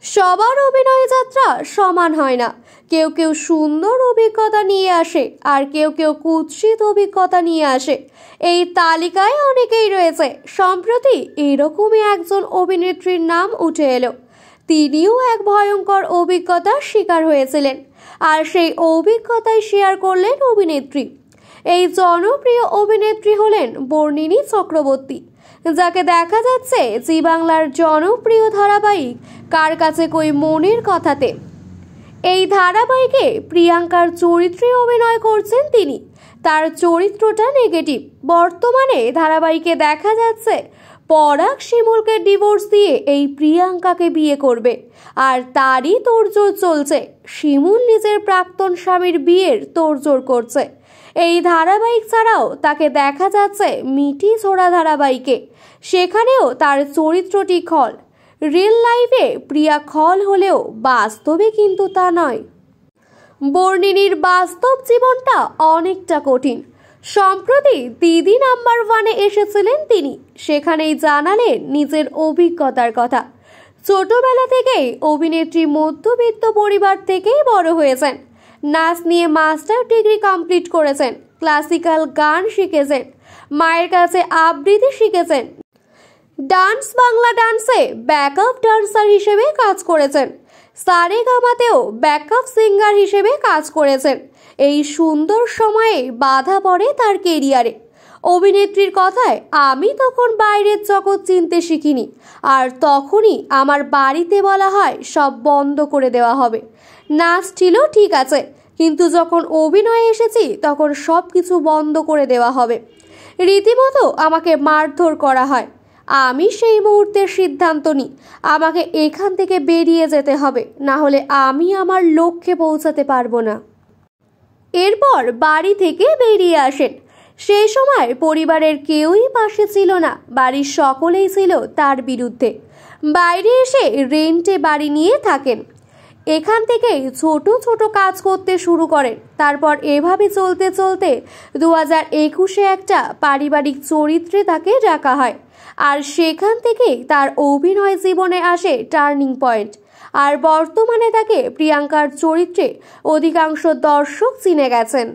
সবার অভিনয় যাত্রা সমান হয় না। কেউ কেউ সুন্দর অভিজ্ঞতা নিয়ে আসে, আর কেউ কেউ কুৎসিত অভিজ্ঞতা নিয়ে আসে। এই তালিকায় অনেকেই রয়েছে। সম্প্রতি এরকমই একজন অভিনেত্রীর নাম উঠে এলো। তিনিও এক ভয়ঙ্কর অভিজ্ঞতার শিকার হয়েছিলেন, আর সেই অভিজ্ঞতাই শেয়ার করলেন অভিনেত্রী। এই জনপ্রিয় অভিনেত্রী হলেন বর্ণিনী চক্রবর্তী, যাকে দেখা যাচ্ছে জি বাংলার জনপ্রিয় ধারাবাহিক কার কাছে কই মনের কথাতে। এই ধারাবাহিকে প্রিয়াঙ্কার চরিত্রে অভিনয় করছেন তিনি। তার চরিত্রটা নেগেটিভ। বর্তমানে ধারাবাহিকে দেখা যাচ্ছে পরাগ শিমুলকে ডিভোর্স দিয়ে এই প্রিয়াঙ্কাকে বিয়ে করবে, আর তারই তোড়জোড় চলছে। শিমুল নিজের প্রাক্তন স্বামীর বিয়ের তোড়জোড় করছে। এই ধারাবাহিক ছাড়াও তাকে দেখা যাচ্ছে মিঠি ছোড়া ধারাবাহিকে, সেখানেও তার চরিত্রটি খল। রিয়েল লাইফে প্রিয়া খল হলেও বাস্তবে কিন্তু তা নয়। বর্ণিনীর বাস্তব জীবনটা অনেকটা কঠিন। সম্প্রতি দিদি নাম্বার 1-এ এসেছিলেন তিনি। সেখানেই জানালেন নিজের অভিজ্ঞতার কথা। ছোটবেলা থেকেই অভিনেত্রী মধ্যবিত্ত পরিবার থেকেই বড় হয়েছেন। নাচ নিয়ে মাস্টার ডিগ্রি কমপ্লিট করেছেন, ক্লাসিক্যাল গান শিখেছেন, মায়ের কাছে আবৃত্তি শিখেছেন, ডান্স বাংলা ডান্সে ব্যাকআপ ডান্সার হিসেবে কাজ করেছেন, সারেগামাতেও ব্যাকআপ সিঙ্গার হিসেবে কাজ করেছেন। এই সুন্দর সময়ে বাধা পড়ে তার কেরিয়ারে। অভিনেত্রীর কথায়, আমি তখন বাইরের জগৎ চিনতে শিখিনি, আর তখনই আমার বাড়িতে বলা হয় সব বন্ধ করে দেওয়া হবে। নাচ ছিল ঠিক আছে, কিন্তু যখন অভিনয়ে এসেছি তখন সব কিছু বন্ধ করে দেওয়া হবে। রীতিমতো আমাকে মারধর করা হয়। আমি সেই মুহূর্তের সিদ্ধান্ত নিই, আমাকে এখান থেকে বেরিয়ে যেতে হবে, না হলে আমি আমার লক্ষ্যে পৌঁছাতে পারবো না। এরপর বাড়ি থেকে বেরিয়ে আসেন। সেই সময় পরিবারের কেউই পাশে ছিল না, বাড়ির সকলেই ছিল তার বিরুদ্ধে। বাইরে এসে রেন্টে বাড়ি নিয়ে থাকেন। এখান থেকে ছোট ছোট কাজ করতে শুরু করেন। তারপর এভাবে চলতে চলতে 2021-এ একটা পারিবারিক চরিত্রে তাকে ডাকা হয়, আর সেখান থেকেই তার অভিনয় জীবনে আসে টার্নিং পয়েন্ট। আর বর্তমানে তাকে প্রিয়াঙ্কার চরিত্রে অধিকাংশ দর্শক চিনে গেছেন।